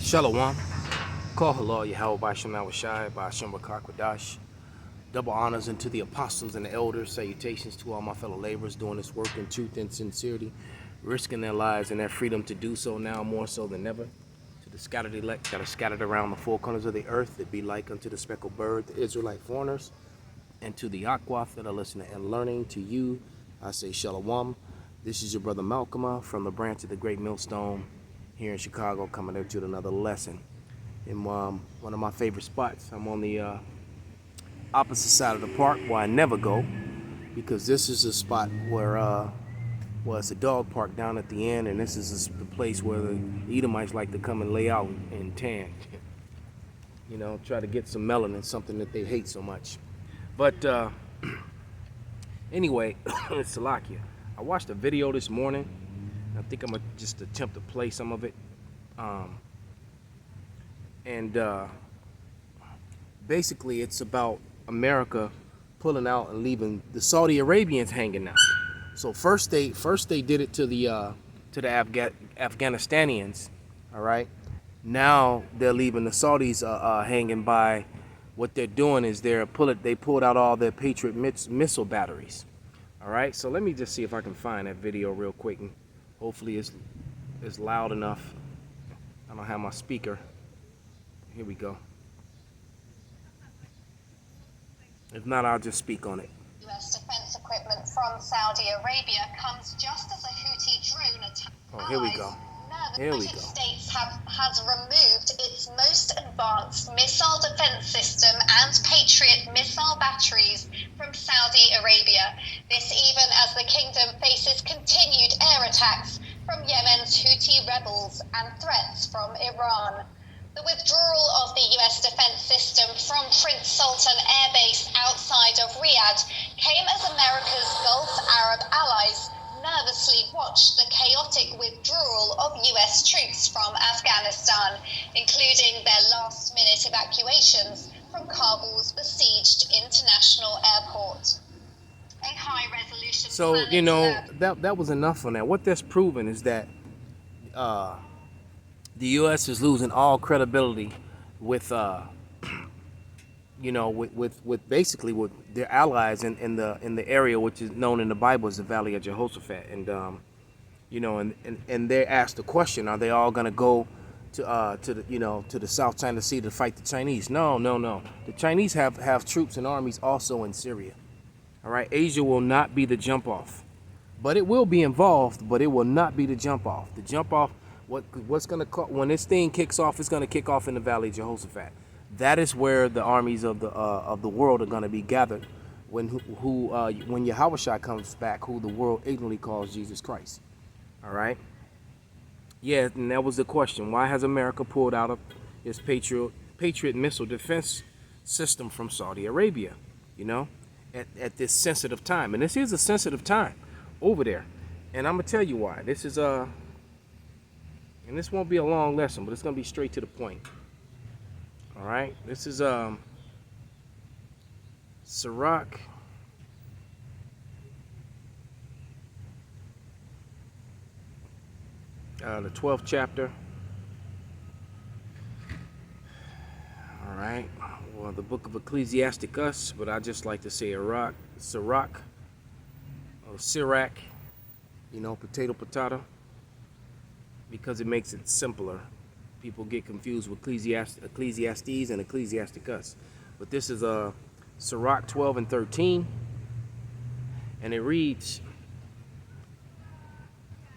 Shalom. Call halal Yahweh by Shemal Shai by Hashem Rakakwadash. Double honors unto the apostles and the elders. Salutations to all my fellow laborers doing this work in truth and sincerity, risking their lives and their freedom to do so now more so than ever. To the scattered elect that are scattered around the four corners of the earth, that be like unto the speckled bird, the Israelite foreigners, and to the Aquaf that are listening and learning. To you, I say Shalom. This is your brother Malcolm from the branch of the Great Millstone here in Chicago, coming at you with another lesson in one of my favorite spots. I'm on the opposite side of the park where I never go, because this is a spot where well, it's a dog park down at the end, and this is the place where the Edomites like to come and lay out and tan. You know, try to get some melanin, something that they hate so much. But anyway, Salakia, I watched a video this morning. I think I'm gonna just attempt to play some of it. Basically it's about America pulling out and leaving the Saudi Arabians hanging out. So first they did it to the Afghanistanians, all right? Now they're leaving the Saudis hanging by. What they're doing is they pulled out all their Patriot missile batteries, all right? So let me just see if I can find that video real quick, and hopefully it's loud enough. I don't have my speaker. Here we go. If not, I'll just speak on it. U.S. defense equipment from Saudi Arabia comes just as a Houthi drone attack. Oh, here we go. The United States has removed its most advanced missile defense system and Patriot missile batteries from Saudi Arabia. This even as the kingdom faces continued air attacks from Yemen's Houthi rebels and threats from Iran. The withdrawal of the U.S. defense system from Prince Sultan Air Base outside of Riyadh came as America's Gulf Arab allies nervously watched the chaotic withdrawal of U.S. troops from Afghanistan, including their last-minute evacuations from Kabul's besieged international airport. A high-resolution. So, you know, that was enough on that. What that's proven is that the U.S. is losing all credibility with, you know, with basically with their allies in the area which is known in the Bible as the Valley of Jehoshaphat, and you know, and they asked the question: are they all going to go to the South China Sea to fight the Chinese? No. The Chinese have troops and armies also in Syria. All right, Asia will not be the jump off, but it will be involved. But it will not be the jump off. The jump off. What's going to when this thing kicks off? It's going to kick off in the Valley of Jehoshaphat. That is where the armies of the world are going to be gathered when Yahushua comes back, who the world ignorantly calls Jesus Christ. All right. Yeah, and that was the question. Why has America pulled out of its Patriot missile defense system from Saudi Arabia? You know, at this sensitive time, and this is a sensitive time over there. And I'm gonna tell you why. This is and this won't be a long lesson, but it's gonna be straight to the point. All right, this is Sirach, the 12th chapter. All right, well, the book of Ecclesiasticus, but I just like to say Sirach, or Sirach, you know, potato, because it makes it simpler. People get confused with Ecclesiastes and Ecclesiasticus. But this is Sirach 12 and 13. And it reads,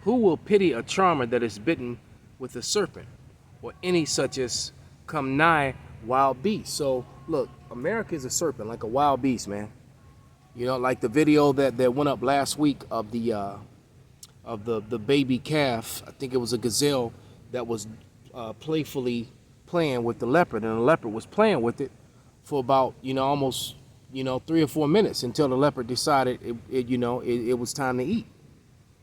who will pity a charmer that is bitten with a serpent, or any such as come nigh wild beasts? So look, America is a serpent, like a wild beast, man. You know, like the video that went up last week of the baby calf. I think it was a gazelle that was playfully playing with the leopard, and the leopard was playing with it for about, you know, almost, you know, 3 or 4 minutes, until the leopard decided it was time to eat.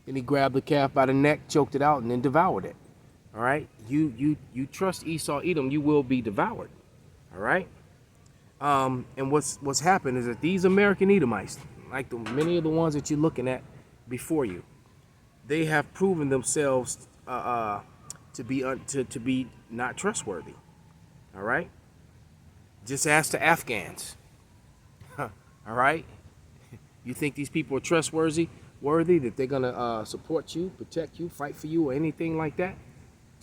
Then he grabbed the calf by the neck, choked it out, and then devoured it. All right, you trust Esau, Edom, you will be devoured. All right, and what's happened is that these American Edomites, like many of the ones that you're looking at before you, they have proven themselves to be not trustworthy. All right. Just ask the Afghans. All right. You think these people are trustworthy? That they're gonna support you, protect you, fight for you, or anything like that?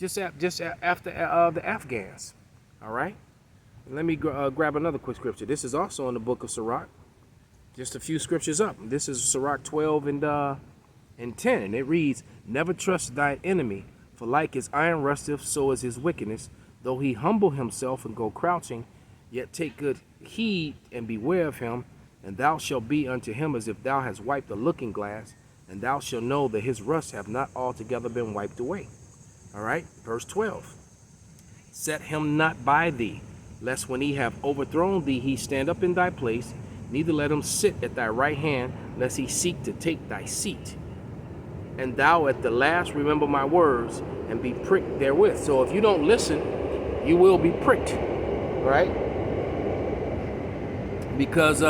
After the Afghans. All right. Let me grab another quick scripture. This is also in the book of Sirach. Just a few scriptures up. This is Sirach 12 and 10, and it reads, "Never trust thine enemy, for like his iron rusteth, so is his wickedness. Though he humble himself and go crouching, yet take good heed and beware of him. And thou shalt be unto him as if thou hast wiped a looking glass, and thou shalt know that his rust have not altogether been wiped away." All right, verse 12. "Set him not by thee, lest when he have overthrown thee, he stand up in thy place. Neither let him sit at thy right hand, lest he seek to take thy seat. And thou at the last remember my words, and be pricked therewith." So if you don't listen, you will be pricked, right? Because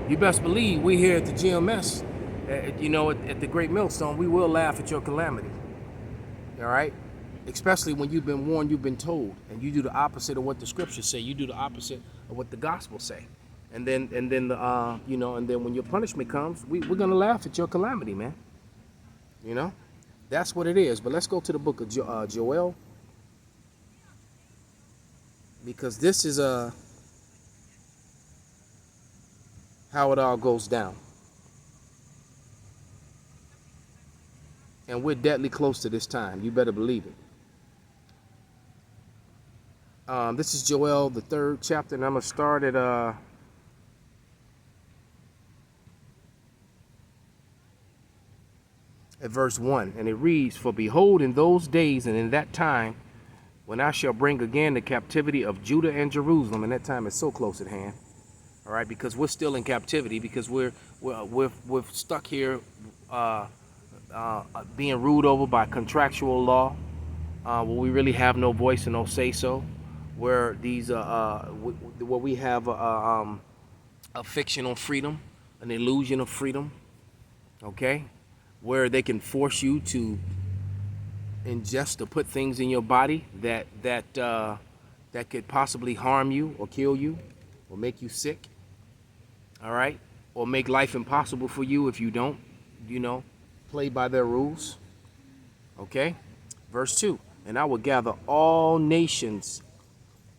you best believe we here at the GMS, at the Great Millstone, we will laugh at your calamity. All right? Especially when you've been warned, you've been told, and you do the opposite of what the scriptures say. You do the opposite of what the gospel say. And then when your punishment comes, we're gonna laugh at your calamity, man. You know, that's what it is. But let's go to the book of Joel, because this is how it all goes down. And we're deadly close to this time. You better believe it. This is Joel, the 3rd chapter, and I'm gonna start at verse 1, and it reads, "For behold, in those days and in that time, when I shall bring again the captivity of Judah and Jerusalem," and that time is so close at hand. All right, because we're still in captivity, because we're stuck here, being ruled over by contractual law, where we really have no voice and no say so. Where where we have a fictional freedom, an illusion of freedom. Okay. Where they can force you to ingest or put things in your body that could possibly harm you or kill you or make you sick. All right, or make life impossible for you if you don't, play by their rules. Okay, verse 2, "And I will gather all nations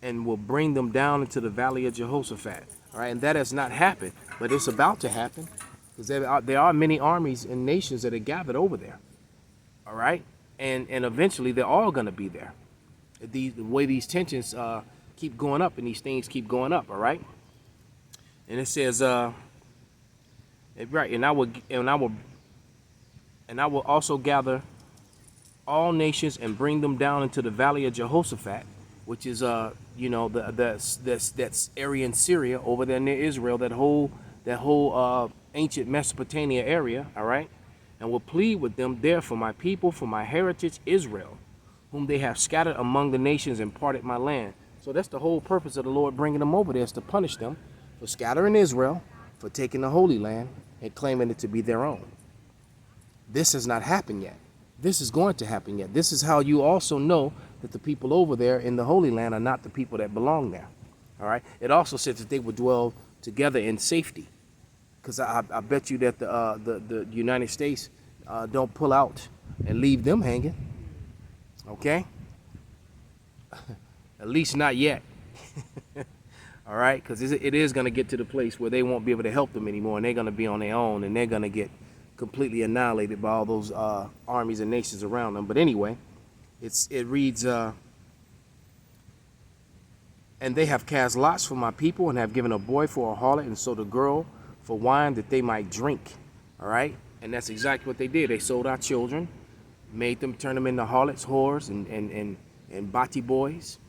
and will bring them down into the valley of Jehoshaphat." All right, and that has not happened, but it's about to happen. Because there are many armies and nations that are gathered over there. All right? And eventually they're all going to be there. The way these tensions keep going up and these things keep going up. All right? And it says, right, and I will also gather all nations and bring them down into the valley of Jehoshaphat, which is that's area in Syria over there near Israel, that whole ancient Mesopotamia area, all right, "and will plead with them there for my people, for my heritage Israel, whom they have scattered among the nations and parted my land." So that's the whole purpose of the Lord bringing them over there, is to punish them for scattering Israel, for taking the Holy Land and claiming it to be their own. This has not happened yet. This is going to happen yet. This is how you also know that the people over there in the Holy Land are not the people that belong there. All right. It also says that they would dwell together in safety. Because I bet you that the United States don't pull out and leave them hanging. Okay? At least not yet. All right? Because it is going to get to the place where they won't be able to help them anymore, and they're going to be on their own, and they're going to get completely annihilated by all those armies and nations around them. But anyway, it reads, "And they have cast lots for my people, and have given a boy for a harlot, and sold a girl for wine that they might drink." All right, and that's exactly what they did. They sold our children, made them, turn them into harlots, whores, and bati boys,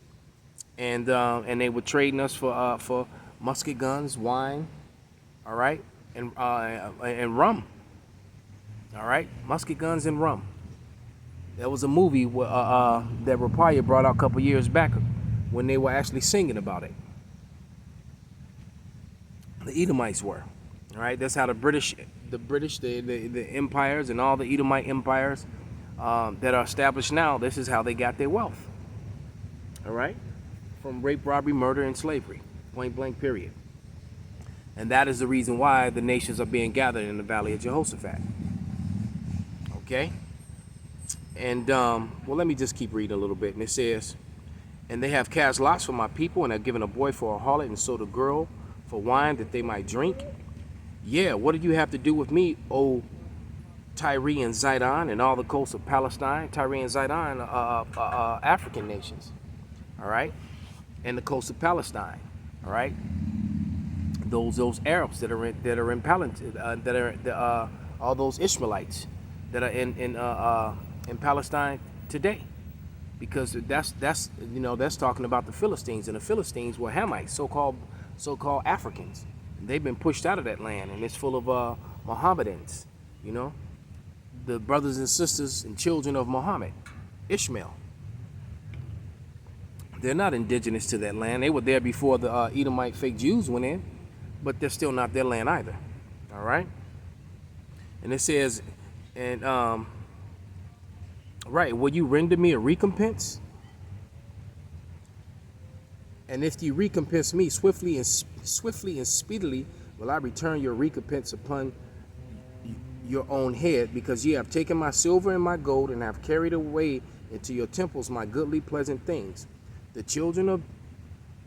and they were trading us for musket guns, wine, all right, and rum. All right, musket guns and rum. There was a movie that Rapaya brought out a couple years back when they were actually singing about it. The Edomites were. All right, that's how the empires and all the Edomite empires that are established now, this is how they got their wealth. All right? From rape, robbery, murder, and slavery. Point blank, period. And that is the reason why the nations are being gathered in the Valley of Jehoshaphat. Okay? And, well, let me just keep reading a little bit. And it says, and they have cast lots for my people, and have given a boy for a harlot, and sold a girl for wine that they might drink. Yeah, what did you have to do with me, O Tyre and Zidon, and all the coasts of Palestine? Tyre and Zidon are African nations. All right? And the coast of Palestine. All right? Those Arabs that are in Palestine, all those Ishmaelites that are in Palestine today, because that's talking about the Philistines, and the Philistines were Hamites, so-called Africans. They've been pushed out of that land, and it's full of Mohammedans, the brothers and sisters and children of Muhammad, Ishmael. They're not indigenous to that land. They were there before the Edomite fake Jews went in, but they're still not their land either. All right? And it says, and right, will you render me a recompense? And if you recompense me swiftly and speedily, will I return your recompense upon your own head, because ye have taken my silver and my gold, and have carried away into your temples my goodly pleasant things. The children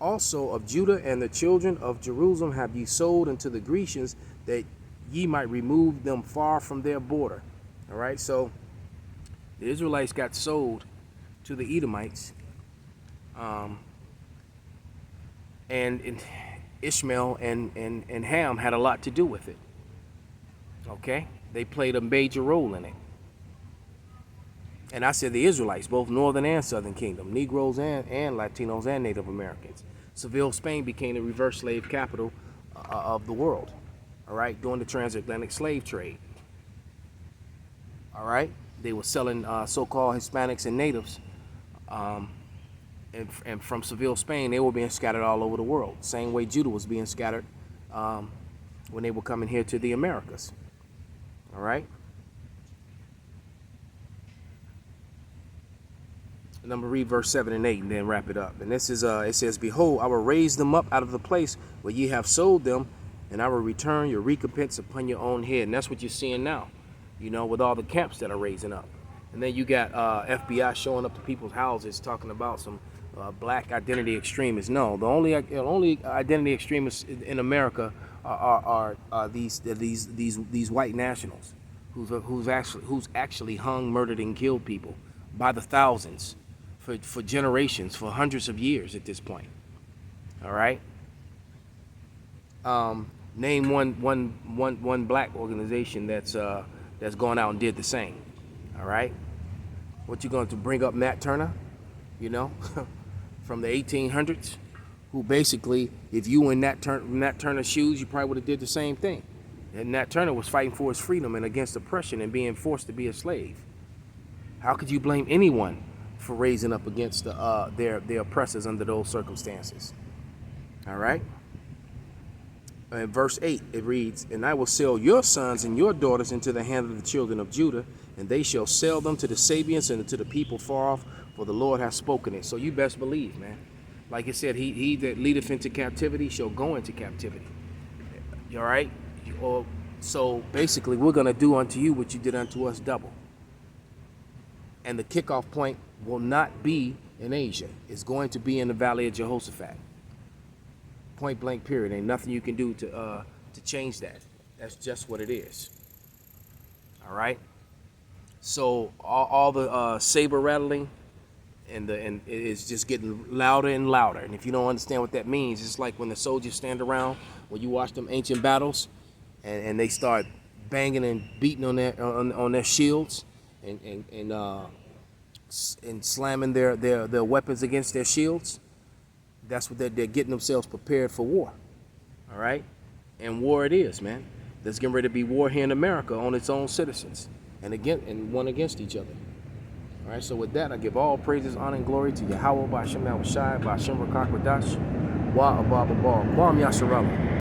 also of Judah and the children of Jerusalem have ye sold unto the Grecians, that ye might remove them far from their border. All right, so the Israelites got sold to the Edomites, and Ishmael and Ham had a lot to do with it. Okay, they played a major role in it. And I said the Israelites, both northern and southern kingdom, Negroes and Latinos and Native Americans. Seville, Spain became the reverse slave capital of the world, all right, during the transatlantic slave trade. All right, they were selling so-called Hispanics and natives, and from Seville, Spain, they were being scattered all over the world, same way Judah was being scattered when they were coming here to the Americas. All right. And I'm going to read verse 7 and 8 and then wrap it up. And this is, it says, behold, I will raise them up out of the place where ye have sold them, and I will return your recompense upon your own head. And that's what you're seeing now, with all the camps that are raising up. And then you got FBI showing up to people's houses talking about some black identity extremists. No, the only identity extremists in America are these white nationals who's actually hung, murdered, and killed people by the thousands. For generations, for hundreds of years at this point. All right. Name one black organization that's gone out and did the same. All right. What you going to bring up? Nat Turner, from the 1800s, who basically, if you were in Nat Turner's shoes, you probably would have did the same thing. And Nat Turner was fighting for his freedom and against oppression and being forced to be a slave. How could you blame anyone for raising up against their oppressors under those circumstances? All right. In verse 8, it reads, and I will sell your sons and your daughters into the hand of the children of Judah, and they shall sell them to the Sabians and to the people far off, for the Lord has spoken it. So you best believe, man. Like it said, he that leadeth into captivity shall go into captivity. All right. So basically, we're going to do unto you what you did unto us double. And the kickoff point will not be in Asia. It's going to be in the Valley of Jehoshaphat. Point blank, period. Ain't nothing you can do to change that. That's just what it is. All right. So all the saber rattling and it is just getting louder and louder. And if you don't understand what that means, it's like when the soldiers stand around when you watch them ancient battles, and they start banging and beating on their shields. And slamming their weapons against their shields. That's what they're getting themselves prepared for war. All right? And war it is, man. There's getting ready to be war here in America on its own citizens and one against each other. All right, so with that, I give all praises, honor, and glory to Yahweh, Ba'ashem Yahushai, Ba'ashem Rakak Radash, Wa Abba Babar, Kwam Yasharallah.